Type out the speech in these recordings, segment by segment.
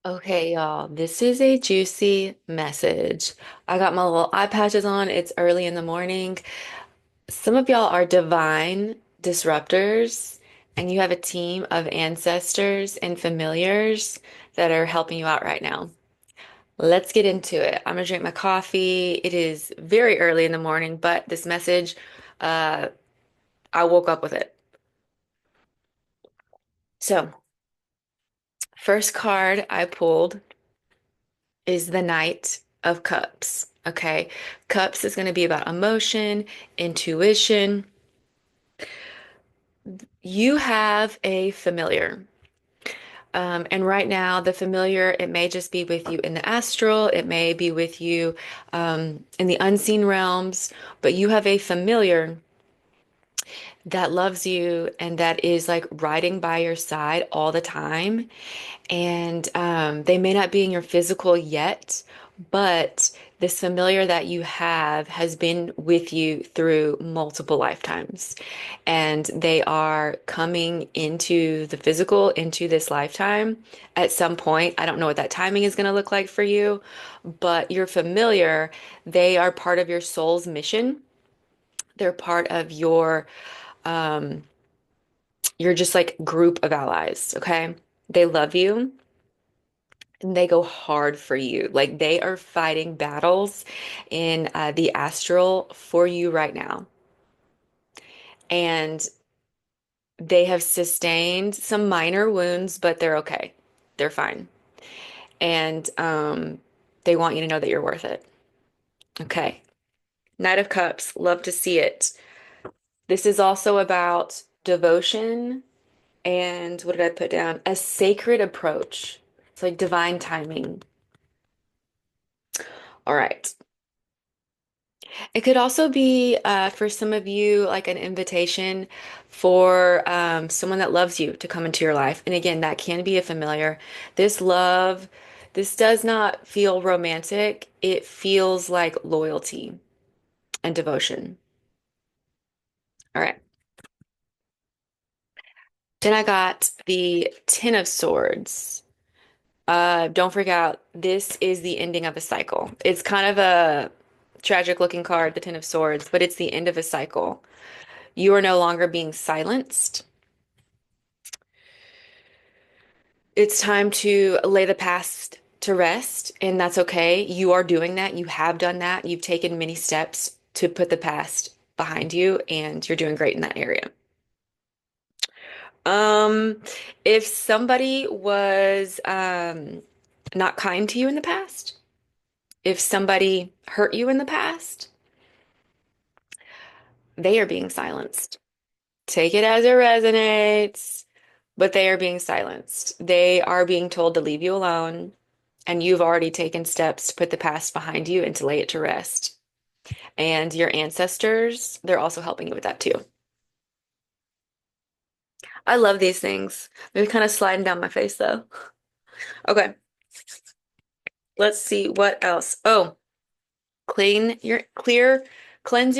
Okay, y'all, this is a juicy message. I got my little eye patches on. It's early in the morning. Some of y'all are divine disruptors, and you have a team of ancestors and familiars that are helping you out right now. Let's get into it. I'm gonna drink my coffee. It is very early in the morning, but this message, uh, I woke up with it. So, first card I pulled is the Knight of Cups. Okay. Cups is going to be about emotion, intuition. You have a familiar. And right now, the familiar, it may just be with you in the astral, it may be with you in the unseen realms, but you have a familiar that loves you and that is like riding by your side all the time. And they may not be in your physical yet, but this familiar that you have has been with you through multiple lifetimes. And they are coming into the physical, into this lifetime at some point. I don't know what that timing is going to look like for you, but your familiar, they are part of your soul's mission. They're part of um, your just like group of allies, okay? They love you. And they go hard for you. Like they are fighting battles in the astral for you right now. And they have sustained some minor wounds, but they're okay. They're fine. And they want you to know that you're worth it. Okay. Knight of Cups, love to see it. This is also about devotion and what did I put down? A sacred approach. It's like divine timing. All right. It could also be for some of you like an invitation for someone that loves you to come into your life. And again, that can be a familiar. This love, this does not feel romantic. It feels like loyalty and devotion. All right. Then I got the Ten of Swords. Don't freak out. This is the ending of a cycle. It's kind of a tragic looking card, the Ten of Swords, but it's the end of a cycle. You are no longer being silenced. It's time to lay the past to rest, and that's okay. You are doing that. You have done that. You've taken many steps to put the past behind you, and you're doing great in that area. Um, if somebody was not kind to you in the past, if somebody hurt you in the past, they are being silenced. Take it as it resonates, but they are being silenced. They are being told to leave you alone, and you've already taken steps to put the past behind you and to lay it to rest. And your ancestors, they're also helping you with that too. I love these things. They're kind of sliding down my face though. Okay, let's see what else. Oh, cleanse your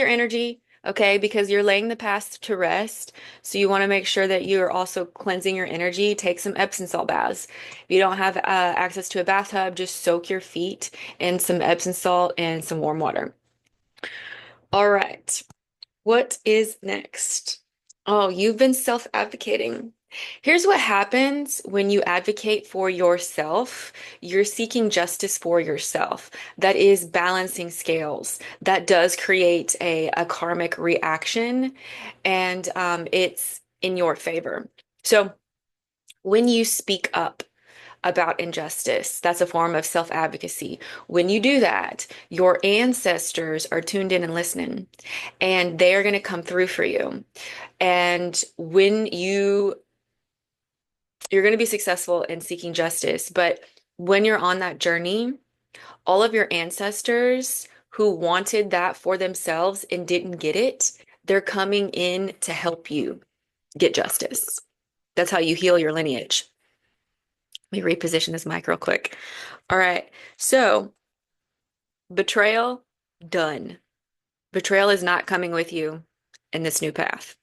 energy, okay? Because you're laying the past to rest. So you want to make sure that you're also cleansing your energy. Take some Epsom salt baths. If you don't have access to a bathtub, just soak your feet in some Epsom salt and some warm water. All right. What is next? Oh, you've been self-advocating. Here's what happens when you advocate for yourself. You're seeking justice for yourself. That is balancing scales. That does create a karmic reaction, and it's in your favor. So when you speak up, about injustice. That's a form of self-advocacy. When you do that, your ancestors are tuned in and listening, and they are going to come through for you. And when you're going to be successful in seeking justice, but when you're on that journey, all of your ancestors who wanted that for themselves and didn't get it, they're coming in to help you get justice. That's how you heal your lineage. Let me reposition this mic real quick. All right. So, betrayal, done. Betrayal is not coming with you in this new path.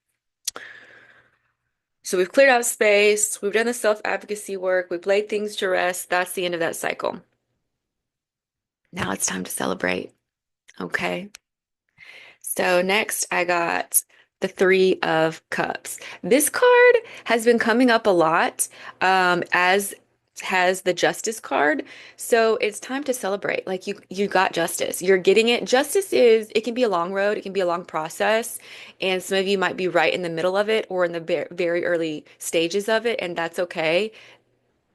So we've cleared out space, we've done the self-advocacy work, we've laid things to rest. That's the end of that cycle. Now it's time to celebrate. Okay. So next I got the Three of Cups. This card has been coming up a lot, as has the Justice card. So it's time to celebrate. Like you got justice. You're getting it. Justice is, it can be a long road, it can be a long process, and some of you might be right in the middle of it or in the very early stages of it, and that's okay.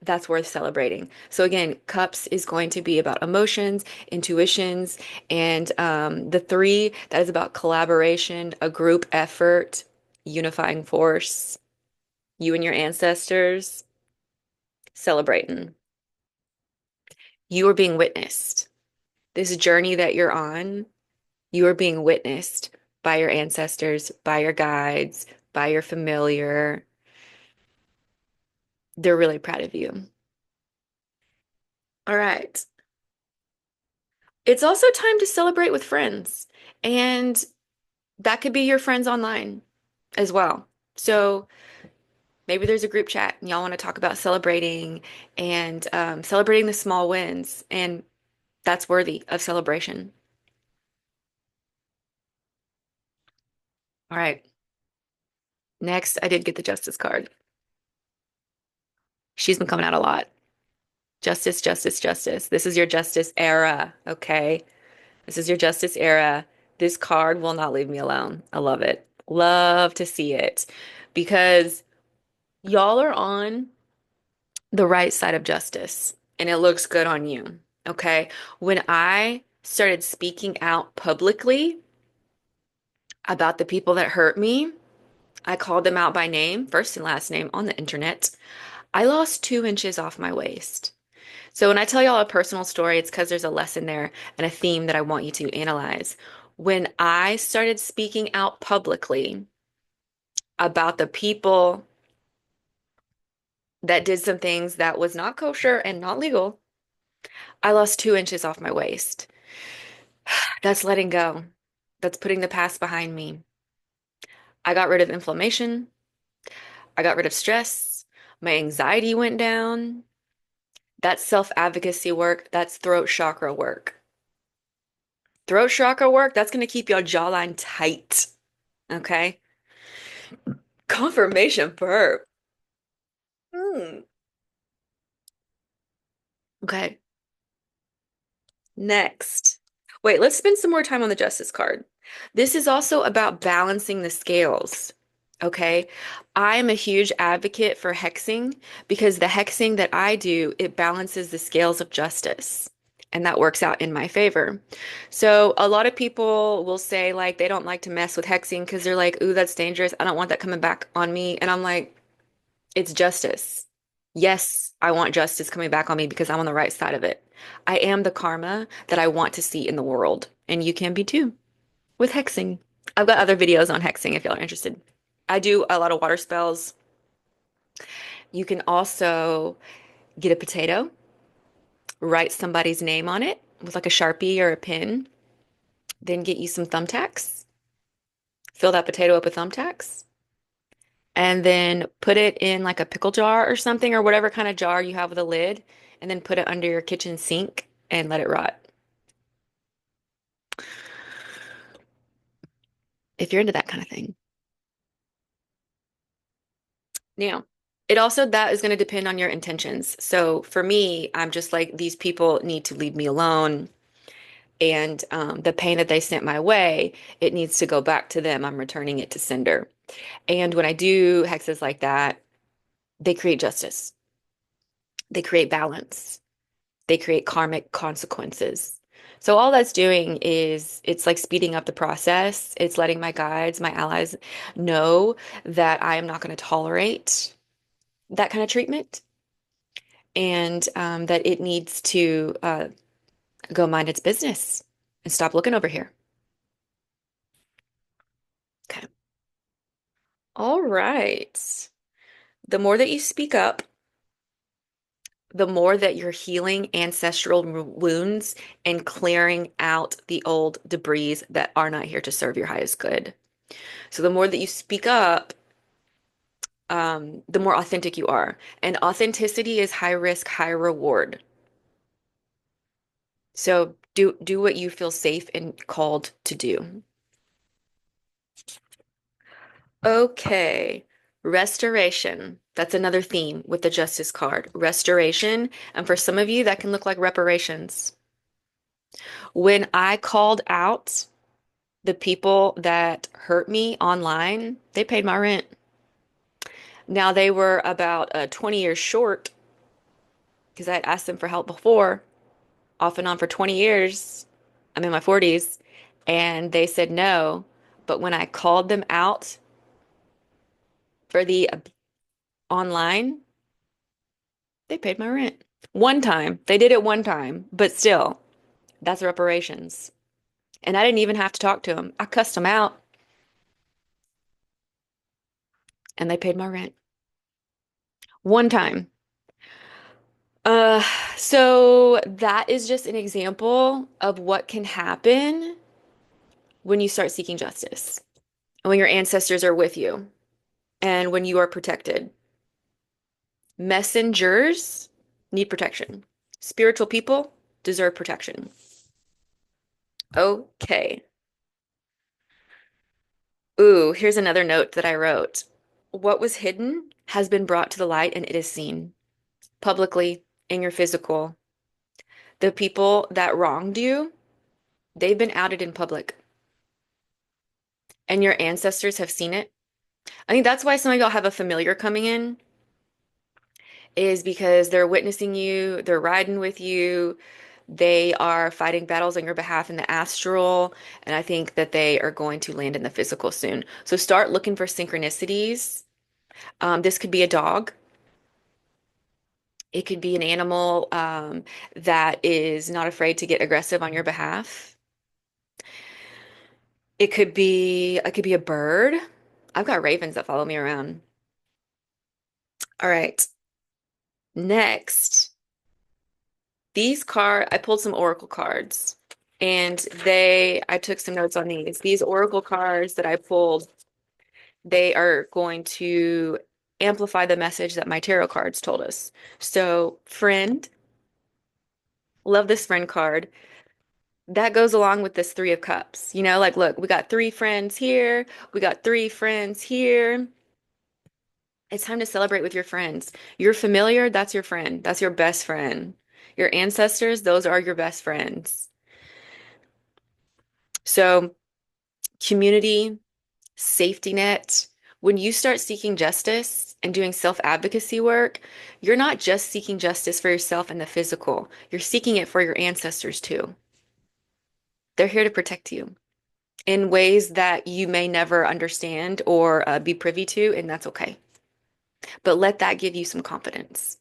That's worth celebrating. So again, cups is going to be about emotions, intuitions, and the three, that is about collaboration, a group effort, unifying force, you and your ancestors celebrating. You are being witnessed. This journey that you're on, you are being witnessed by your ancestors, by your guides, by your familiar. They're really proud of you. All right. It's also time to celebrate with friends. And that could be your friends online as well. So maybe there's a group chat and y'all want to talk about celebrating and celebrating the small wins. And that's worthy of celebration. All right. Next, I did get the justice card. She's been coming out a lot. Justice, justice, justice. This is your justice era. Okay. This is your justice era. This card will not leave me alone. I love it. Love to see it because y'all are on the right side of justice and it looks good on you. Okay. When I started speaking out publicly about the people that hurt me, I called them out by name, first and last name on the internet. I lost 2 inches off my waist. So when I tell y'all a personal story, it's because there's a lesson there and a theme that I want you to analyze. When I started speaking out publicly about the people that did some things that was not kosher and not legal, I lost 2 inches off my waist. That's letting go. That's putting the past behind me. I got rid of inflammation. I got rid of stress. My anxiety went down. That's self-advocacy work. That's throat chakra work. Throat chakra work, that's going to keep your jawline tight. Okay? Confirmation burp. Mm. Okay. Next. Wait, let's spend some more time on the justice card. This is also about balancing the scales. Okay. I'm a huge advocate for hexing because the hexing that I do, it balances the scales of justice. And that works out in my favor. So a lot of people will say like they don't like to mess with hexing because they're like, ooh, that's dangerous. I don't want that coming back on me. And I'm like, it's justice. Yes, I want justice coming back on me because I'm on the right side of it. I am the karma that I want to see in the world. And you can be too with hexing. I've got other videos on hexing if y'all are interested. I do a lot of water spells. You can also get a potato, write somebody's name on it with like a Sharpie or a pen, then get you some thumbtacks, fill that potato up with thumbtacks, and then put it in like a pickle jar or something or whatever kind of jar you have with a lid, and then put it under your kitchen sink and let it rot. If you're into that kind of thing. Now, it also that is going to depend on your intentions. So for me, I'm just like these people need to leave me alone. And the pain that they sent my way, it needs to go back to them. I'm returning it to sender. And when I do hexes like that, they create justice. They create balance. They create karmic consequences. So all that's doing is it's like speeding up the process. It's letting my guides, my allies know that I am not going to tolerate that kind of treatment and that it needs to go mind its business and stop looking over here. Okay. All right. The more that you speak up, the more that you're healing ancestral wounds and clearing out the old debris that are not here to serve your highest good. So the more that you speak up, the more authentic you are. And authenticity is high risk, high reward. So do what you feel safe and called to do. Okay. Restoration. That's another theme with the Justice card. Restoration. And for some of you, that can look like reparations. When I called out the people that hurt me online, they paid my rent. Now they were about 20 years short because I had asked them for help before, off and on for 20 years. I'm in my 40s, and they said no. But when I called them out for the online, they paid my rent. One time. They did it one time, but still, that's reparations. And I didn't even have to talk to them. I cussed them out, and they paid my rent. One time. Uh, so that is just an example of what can happen when you start seeking justice, and when your ancestors are with you, and when you are protected. Messengers need protection. Spiritual people deserve protection. Okay. Ooh, here's another note that I wrote. What was hidden has been brought to the light and it is seen publicly in your physical. The people that wronged you, they've been outed in public, and your ancestors have seen it. I think that's why some of y'all have a familiar coming in, is because they're witnessing you, they're riding with you, they are fighting battles on your behalf in the astral, and I think that they are going to land in the physical soon. So start looking for synchronicities. This could be a dog. It could be an animal that is not afraid to get aggressive on your behalf. It could be a bird. I've got ravens that follow me around. All right. Next, I pulled some oracle cards, and I took some notes on these. These oracle cards that I pulled, they are going to amplify the message that my tarot cards told us. So, friend, love this friend card. That goes along with this Three of Cups. Like, look, we got three friends here, we got three friends here. It's time to celebrate with your friends. Your familiar, that's your friend. That's your best friend. Your ancestors, those are your best friends. So, community, safety net. When you start seeking justice and doing self-advocacy work, you're not just seeking justice for yourself and the physical. You're seeking it for your ancestors too. They're here to protect you in ways that you may never understand or be privy to, and that's okay. But let that give you some confidence.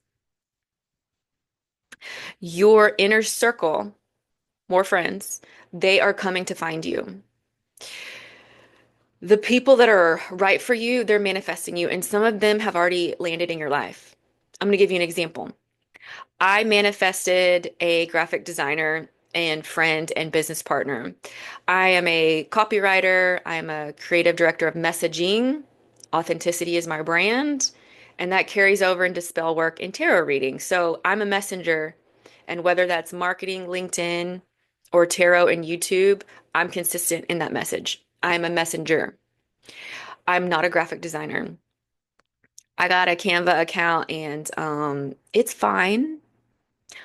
Your inner circle, more friends, they are coming to find you. The people that are right for you, they're manifesting you, and some of them have already landed in your life. I'm going to give you an example. I manifested a graphic designer and friend and business partner. I am a copywriter. I'm a creative director of messaging. Authenticity is my brand, and that carries over into spell work and tarot reading. So I'm a messenger, and whether that's marketing, LinkedIn, or tarot and YouTube, I'm consistent in that message. I'm a messenger. I'm not a graphic designer. I got a Canva account and it's fine.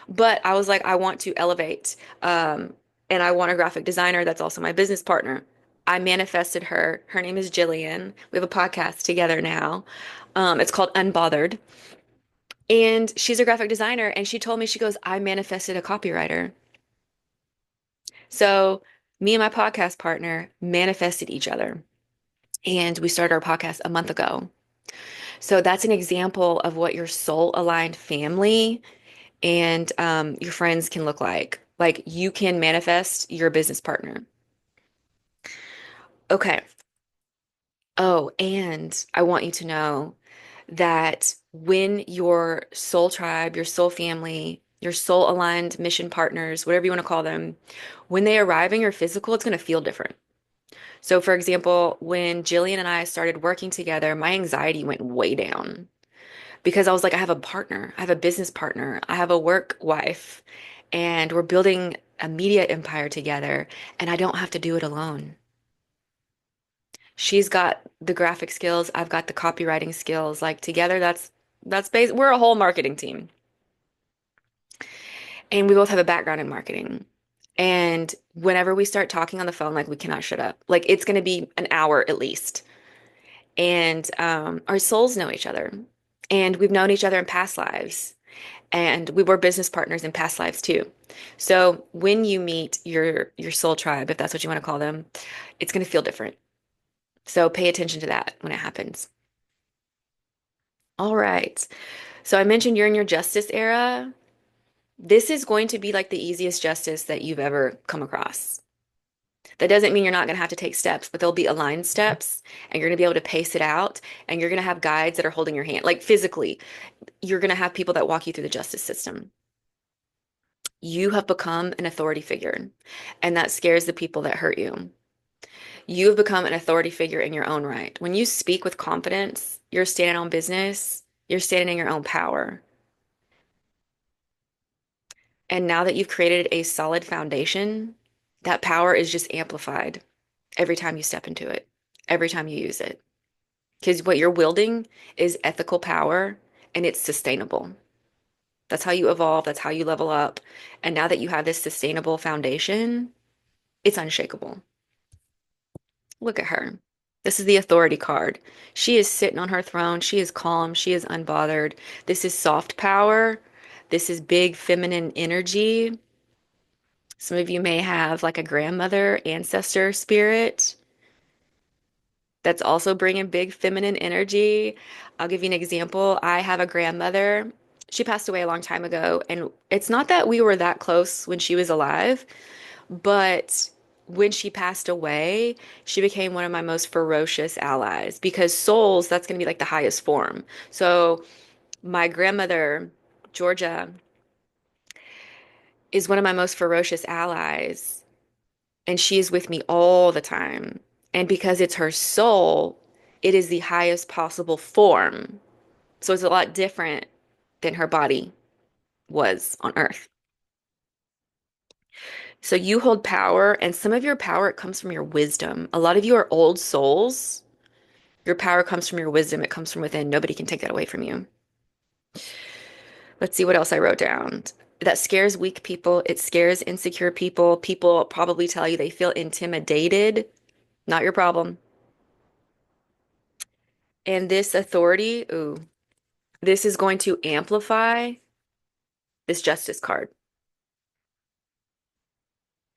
But I was like, I want to elevate. And I want a graphic designer that's also my business partner. I manifested her. Her name is Jillian. We have a podcast together now. It's called Unbothered. And she's a graphic designer. And she told me, she goes, I manifested a copywriter. So me and my podcast partner manifested each other. And we started our podcast a month ago. So that's an example of what your soul aligned family and your friends can look like. Like you can manifest your business partner. Okay. Oh, and I want you to know that when your soul tribe, your soul family, your soul aligned mission partners, whatever you want to call them, when they arrive in your physical, it's going to feel different. So, for example, when Jillian and I started working together, my anxiety went way down because I was like, I have a partner, I have a business partner, I have a work wife, and we're building a media empire together, and I don't have to do it alone. She's got the graphic skills, I've got the copywriting skills. Like together, we're a whole marketing team. And we both have a background in marketing. And whenever we start talking on the phone, like we cannot shut up. Like it's going to be an hour at least. And our souls know each other. And we've known each other in past lives. And we were business partners in past lives too. So when you meet your soul tribe, if that's what you want to call them, it's going to feel different. So pay attention to that when it happens. All right. So I mentioned you're in your justice era. This is going to be like the easiest justice that you've ever come across. That doesn't mean you're not going to have to take steps, but there'll be aligned steps and you're going to be able to pace it out and you're going to have guides that are holding your hand. Like physically, you're going to have people that walk you through the justice system. You have become an authority figure, and that scares the people that hurt you. You have become an authority figure in your own right. When you speak with confidence, you're standing on business, you're standing in your own power. And now that you've created a solid foundation, that power is just amplified every time you step into it, every time you use it. Because what you're wielding is ethical power and it's sustainable. That's how you evolve, that's how you level up. And now that you have this sustainable foundation, it's unshakable. Look at her. This is the authority card. She is sitting on her throne. She is calm. She is unbothered. This is soft power. This is big feminine energy. Some of you may have like a grandmother, ancestor spirit that's also bringing big feminine energy. I'll give you an example. I have a grandmother. She passed away a long time ago, and it's not that we were that close when she was alive, but when she passed away, she became one of my most ferocious allies because souls, that's going to be like the highest form. So my grandmother, Georgia, is one of my most ferocious allies, and she is with me all the time. And because it's her soul, it is the highest possible form. So it's a lot different than her body was on Earth. So you hold power, and some of your power it comes from your wisdom. A lot of you are old souls. Your power comes from your wisdom. It comes from within. Nobody can take that away from you. Let's see what else I wrote down. That scares weak people. It scares insecure people. People probably tell you they feel intimidated. Not your problem. And this authority, ooh, this is going to amplify this justice card.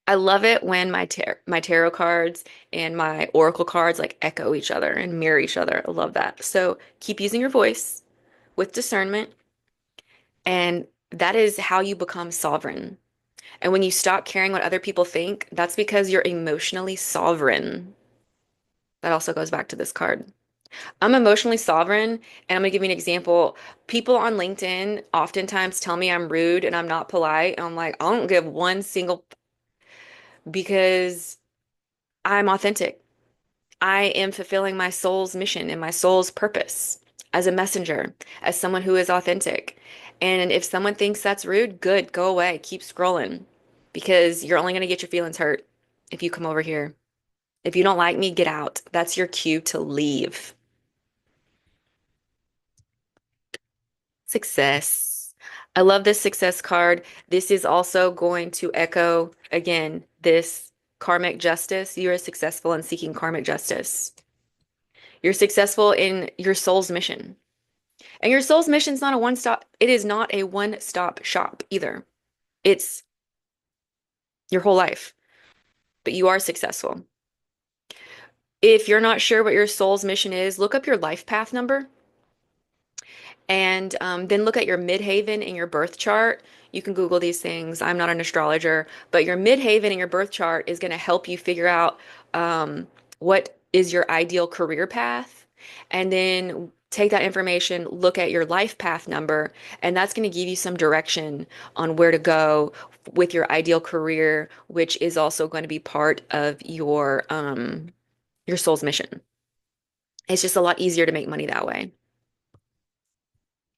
I love it when my tarot cards and my oracle cards like echo each other and mirror each other. I love that. So keep using your voice with discernment, and that is how you become sovereign. And when you stop caring what other people think, that's because you're emotionally sovereign. That also goes back to this card. I'm emotionally sovereign, and I'm gonna give you an example. People on LinkedIn oftentimes tell me I'm rude and I'm not polite. And I'm like, I don't give one single because I'm authentic. I am fulfilling my soul's mission and my soul's purpose as a messenger, as someone who is authentic. And if someone thinks that's rude, good, go away, keep scrolling because you're only going to get your feelings hurt if you come over here. If you don't like me, get out. That's your cue to leave. Success. I love this success card. This is also going to echo again this karmic justice. You are successful in seeking karmic justice. You're successful in your soul's mission. And your soul's mission is not a one-stop, it is not a one-stop shop either. It's your whole life, but you are successful. If you're not sure what your soul's mission is, look up your life path number and then look at your midhaven in your birth chart. You can Google these things. I'm not an astrologer, but your midhaven in your birth chart is going to help you figure out what is your ideal career path. And then take that information, look at your life path number, and that's going to give you some direction on where to go with your ideal career, which is also going to be part of your your soul's mission. It's just a lot easier to make money that way.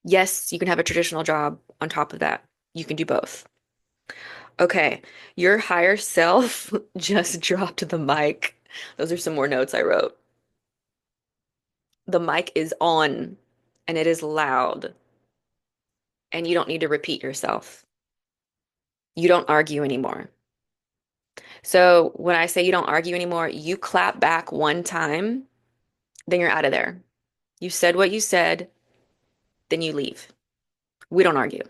Yes, you can have a traditional job on top of that. You can do both. Okay, your higher self just dropped the mic. Those are some more notes I wrote. The mic is on and it is loud, and you don't need to repeat yourself. You don't argue anymore. So when I say you don't argue anymore, you clap back one time, then you're out of there. You said what you said, then you leave. We don't argue.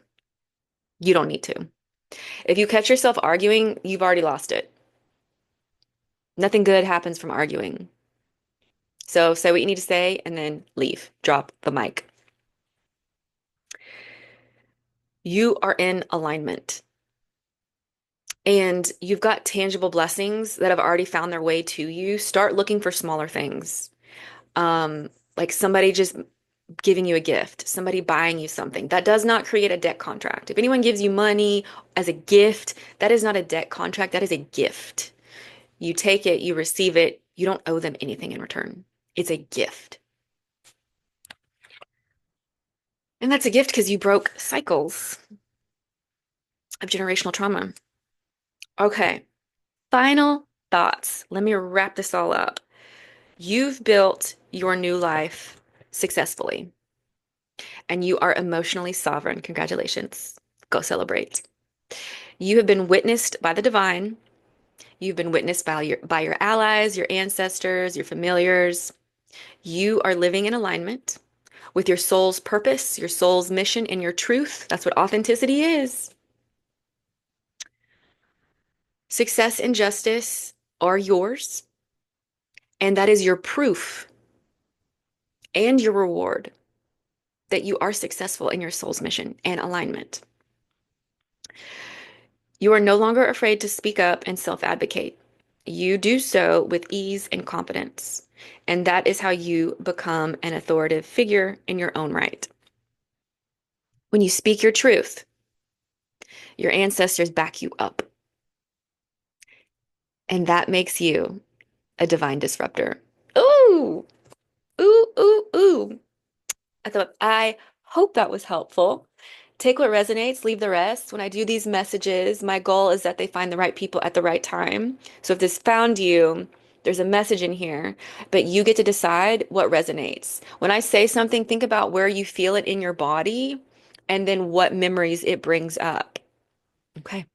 You don't need to. If you catch yourself arguing, you've already lost it. Nothing good happens from arguing. So say what you need to say and then leave. Drop the mic. You are in alignment and you've got tangible blessings that have already found their way to you. Start looking for smaller things. Like somebody just giving you a gift, somebody buying you something. That does not create a debt contract. If anyone gives you money as a gift, that is not a debt contract. That is a gift. You take it, you receive it. You don't owe them anything in return. It's a gift. And that's a gift because you broke cycles of generational trauma. Okay, final thoughts. Let me wrap this all up. You've built your new life successfully, and you are emotionally sovereign. Congratulations. Go celebrate. You have been witnessed by the divine. You've been witnessed by your allies, your ancestors, your familiars. You are living in alignment with your soul's purpose, your soul's mission, and your truth. That's what authenticity is. Success and justice are yours, and that is your proof and your reward that you are successful in your soul's mission and alignment. You are no longer afraid to speak up and self-advocate. You do so with ease and confidence, and that is how you become an authoritative figure in your own right. When you speak your truth, your ancestors back you up, and that makes you a divine disruptor. Ooh, ooh, ooh, ooh. I hope that was helpful. Take what resonates, leave the rest. When I do these messages, my goal is that they find the right people at the right time. So if this found you, there's a message in here, but you get to decide what resonates. When I say something, think about where you feel it in your body and then what memories it brings up. Okay.